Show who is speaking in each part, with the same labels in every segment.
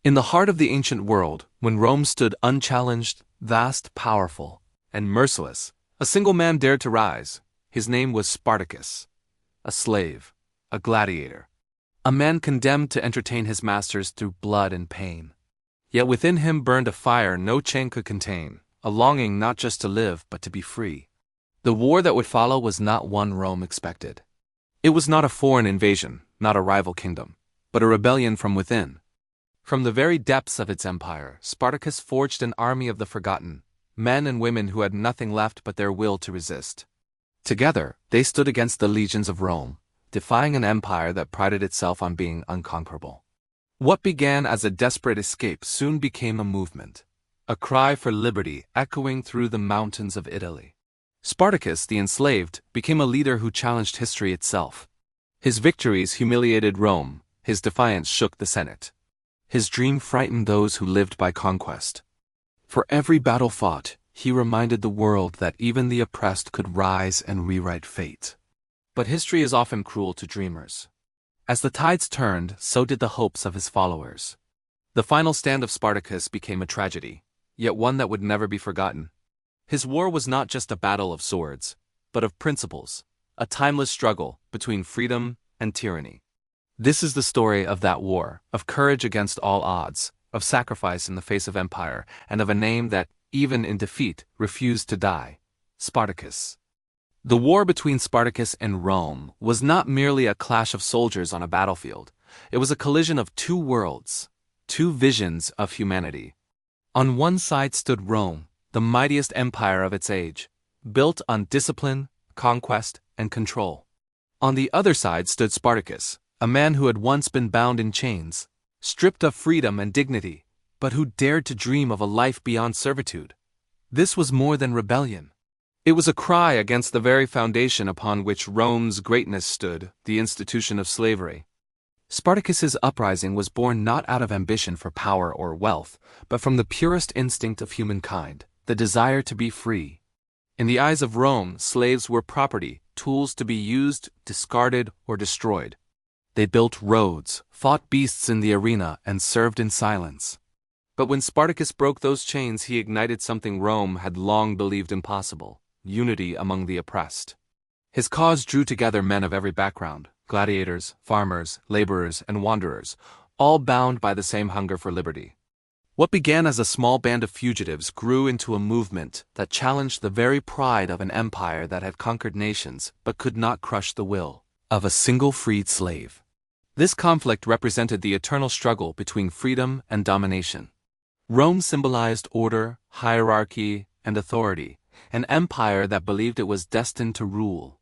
Speaker 1: In the heart of the ancient world, when Rome stood unchallenged, vast, powerful, and merciless, a single man dared to rise. His name was Spartacus. A slave, a gladiator, a man condemned to entertain his masters through blood and pain. Yet within him burned a fire no chain could contain, a longing not just to live but to be free. The war that would follow was not one Rome expected. It was not a foreign invasion, not a rival kingdom, but a rebellion from within. From the very depths of its empire, Spartacus forged an army of the forgotten, men and women who had nothing left but their will to resist. Together, they stood against the legions of Rome, defying an empire that prided itself on being unconquerable. What began as a desperate escape soon became a movement, a cry for liberty echoing through the mountains of Italy. Spartacus, the enslaved, became a leader who challenged history itself. His victories humiliated Rome, his defiance shook the Senate. His dream frightened those who lived by conquest. For every battle fought, he reminded the world that even the oppressed could rise and rewrite fate. But history is often cruel to dreamers. As the tides turned, so did the hopes of his followers. The final stand of Spartacus became a tragedy, yet one that would never be forgotten. His war was not just a battle of swords, but of principles, a timeless struggle between freedom and tyranny. This is the story of that war, of courage against all odds, of sacrifice in the face of empire, and of a name that, even in defeat, refused to die: Spartacus. The war between Spartacus and Rome was not merely a clash of soldiers on a battlefield. It was a collision of two worlds, two visions of humanity. On one side stood Rome, the mightiest empire of its age, built on discipline, conquest, and control. On the other side stood Spartacus, a man who had once been bound in chains, stripped of freedom and dignity, but who dared to dream of a life beyond servitude. This was more than rebellion. It was a cry against the very foundation upon which Rome's greatness stood, the institution of slavery. Spartacus's uprising was born not out of ambition for power or wealth, but from the purest instinct of humankind, the desire to be free. In the eyes of Rome, slaves were property, tools to be used, discarded, or destroyed. They built roads, fought beasts in the arena, and served in silence. But when Spartacus broke those chains, he ignited something Rome had long believed impossible: unity among the oppressed. His cause drew together men of every background: gladiators, farmers, laborers, and wanderers, all bound by the same hunger for liberty. What began as a small band of fugitives grew into a movement that challenged the very pride of an empire that had conquered nations but could not crush the will of a single freed slave. This conflict represented the eternal struggle between freedom and domination. Rome symbolized order, hierarchy, and authority, an empire that believed it was destined to rule.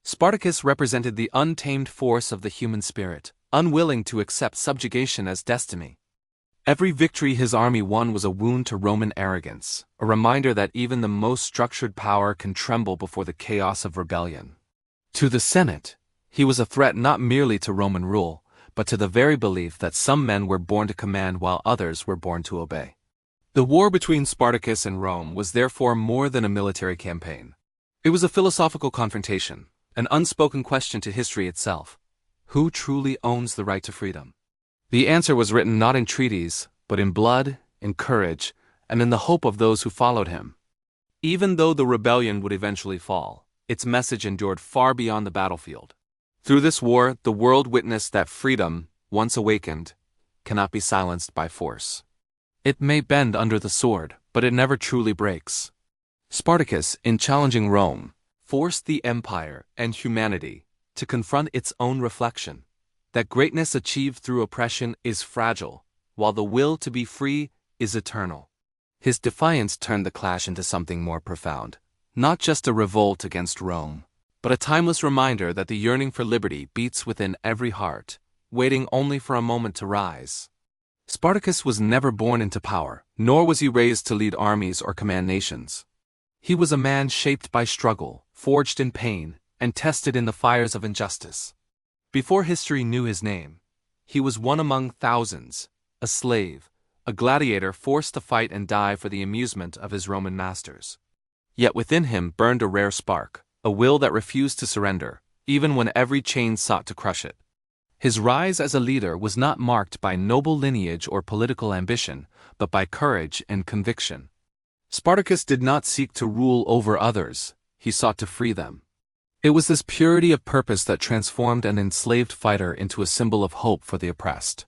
Speaker 1: Spartacus represented the untamed force of the human spirit, unwilling to accept subjugation as destiny. Every victory his army won was a wound to Roman arrogance, a reminder that even the most structured power can tremble before the chaos of rebellion. To the Senate, he was a threat not merely to Roman rule, but to the very belief that some men were born to command while others were born to obey. The war between Spartacus and Rome was therefore more than a military campaign. It was a philosophical confrontation, an unspoken question to history itself: who truly owns the right to freedom? The answer was written not in treaties, but in blood, in courage, and in the hope of those who followed him. Even though the rebellion would eventually fall, its message endured far beyond the battlefield. Through this war, the world witnessed that freedom, once awakened, cannot be silenced by force. It may bend under the sword, but it never truly breaks. Spartacus, in challenging Rome, forced the empire and humanity to confront its own reflection: that greatness achieved through oppression is fragile, while the will to be free is eternal. His defiance turned the clash into something more profound, not just a revolt against Rome, but a timeless reminder that the yearning for liberty beats within every heart, waiting only for a moment to rise. Spartacus was never born into power, nor was he raised to lead armies or command nations. He was a man shaped by struggle, forged in pain, and tested in the fires of injustice. Before history knew his name, he was one among thousands, a slave, a gladiator forced to fight and die for the amusement of his Roman masters. Yet within him burned a rare spark, a will that refused to surrender, even when every chain sought to crush it. His rise as a leader was not marked by noble lineage or political ambition, but by courage and conviction. Spartacus did not seek to rule over others, he sought to free them. It was this purity of purpose that transformed an enslaved fighter into a symbol of hope for the oppressed.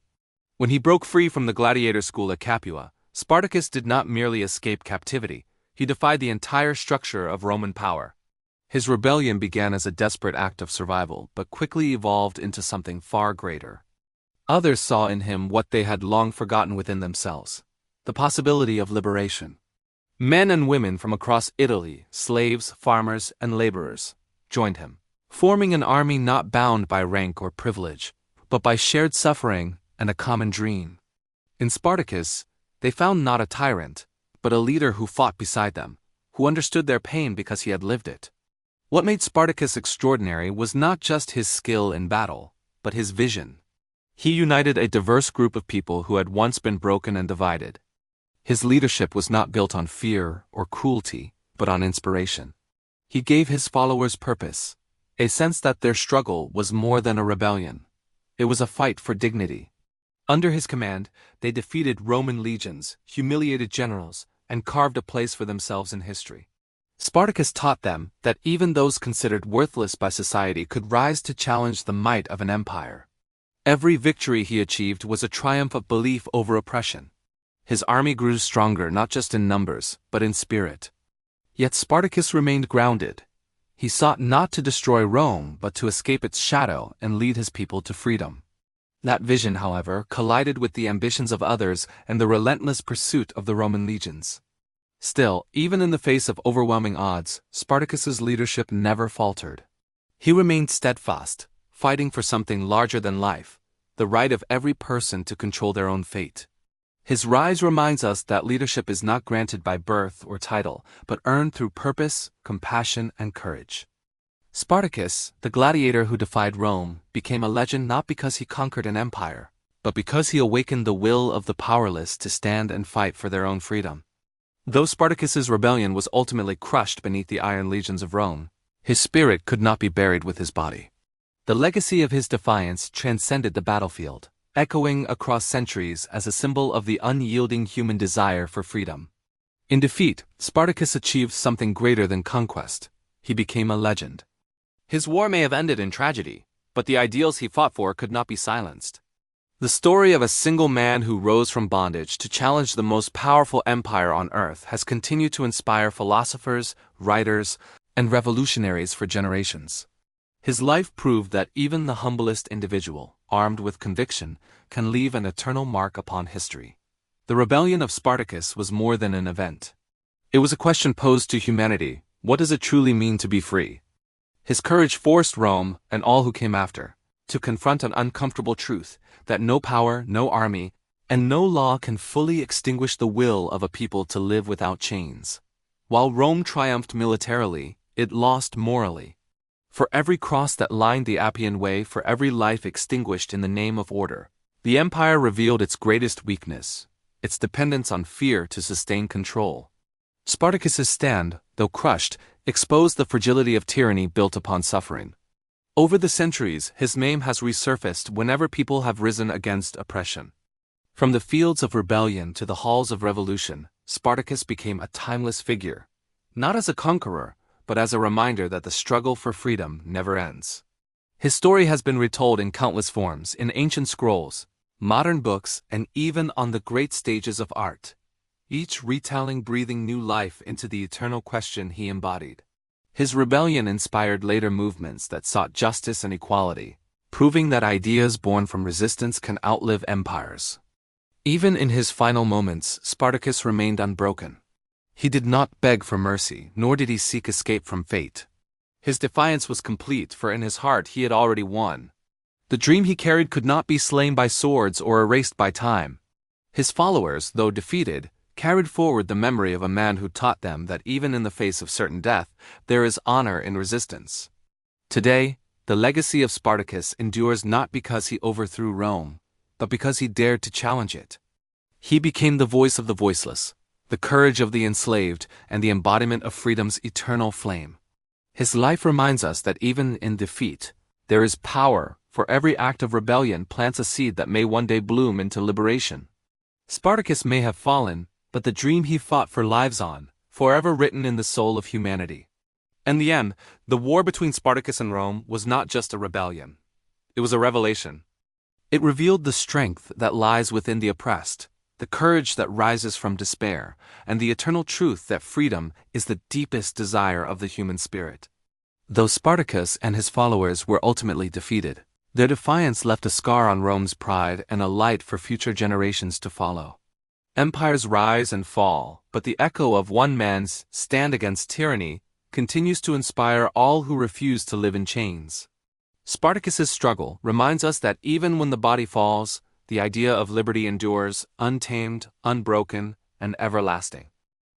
Speaker 1: When he broke free from the gladiator school at Capua, Spartacus did not merely escape captivity, he defied the entire structure of Roman power. His rebellion began as a desperate act of survival, but quickly evolved into something far greater. Others saw in him what they had long forgotten within themselves: the possibility of liberation. Men and women from across Italy, slaves, farmers, and laborers, joined him, forming an army not bound by rank or privilege, but by shared suffering and a common dream. In Spartacus, they found not a tyrant, but a leader who fought beside them, who understood their pain because he had lived it. What made Spartacus extraordinary was not just his skill in battle, but his vision. He united a diverse group of people who had once been broken and divided. His leadership was not built on fear or cruelty, but on inspiration. He gave his followers purpose, a sense that their struggle was more than a rebellion. It was a fight for dignity. Under his command, they defeated Roman legions, humiliated generals, and carved a place for themselves in history. Spartacus taught them that even those considered worthless by society could rise to challenge the might of an empire. Every victory he achieved was a triumph of belief over oppression. His army grew stronger not just in numbers, but in spirit. Yet Spartacus remained grounded. He sought not to destroy Rome, but to escape its shadow and lead his people to freedom. That vision, however, collided with the ambitions of others and the relentless pursuit of the Roman legions. Still, even in the face of overwhelming odds, Spartacus's leadership never faltered. He remained steadfast, fighting for something larger than life, the right of every person to control their own fate. His rise reminds us that leadership is not granted by birth or title, but earned through purpose, compassion, and courage. Spartacus, the gladiator who defied Rome, became a legend not because he conquered an empire, but because he awakened the will of the powerless to stand and fight for their own freedom. Though Spartacus's rebellion was ultimately crushed beneath the iron legions of Rome, his spirit could not be buried with his body. The legacy of his defiance transcended the battlefield, echoing across centuries as a symbol of the unyielding human desire for freedom. In defeat, Spartacus achieved something greater than conquest. He became a legend. His war may have ended in tragedy, but the ideals he fought for could not be silenced. The story of a single man who rose from bondage to challenge the most powerful empire on earth has continued to inspire philosophers, writers, and revolutionaries for generations. His life proved that even the humblest individual, armed with conviction, can leave an eternal mark upon history. The rebellion of Spartacus was more than an event. It was a question posed to humanity: what does it truly mean to be free? His courage forced Rome, and all who came after, to confront an uncomfortable truth, that no power, no army, and no law can fully extinguish the will of a people to live without chains. While Rome triumphed militarily, it lost morally. For every cross that lined the Appian Way, for every life extinguished in the name of order, the empire revealed its greatest weakness, its dependence on fear to sustain control. Spartacus's stand, though crushed, exposed the fragility of tyranny built upon suffering. Over the centuries, his name has resurfaced whenever people have risen against oppression. From the fields of rebellion to the halls of revolution, Spartacus became a timeless figure, not as a conqueror, but as a reminder that the struggle for freedom never ends. His story has been retold in countless forms, in ancient scrolls, modern books, and even on the great stages of art, each retelling breathing new life into the eternal question he embodied. His rebellion inspired later movements that sought justice and equality, proving that ideas born from resistance can outlive empires. Even in his final moments, Spartacus remained unbroken. He did not beg for mercy, nor did he seek escape from fate. His defiance was complete, for in his heart he had already won. The dream he carried could not be slain by swords or erased by time. His followers, though defeated, carried forward the memory of a man who taught them that even in the face of certain death, there is honor in resistance. Today, the legacy of Spartacus endures not because he overthrew Rome, but because he dared to challenge it. He became the voice of the voiceless, the courage of the enslaved, and the embodiment of freedom's eternal flame. His life reminds us that even in defeat, there is power, for every act of rebellion plants a seed that may one day bloom into liberation. Spartacus may have fallen, but the dream he fought for lives on, forever written in the soul of humanity. In the end, the war between Spartacus and Rome was not just a rebellion. It was a revelation. It revealed the strength that lies within the oppressed, the courage that rises from despair, and the eternal truth that freedom is the deepest desire of the human spirit. Though Spartacus and his followers were ultimately defeated, their defiance left a scar on Rome's pride and a light for future generations to follow. Empires rise and fall, but the echo of one man's stand against tyranny continues to inspire all who refuse to live in chains. Spartacus's struggle reminds us that even when the body falls, the idea of liberty endures, untamed, unbroken, and everlasting.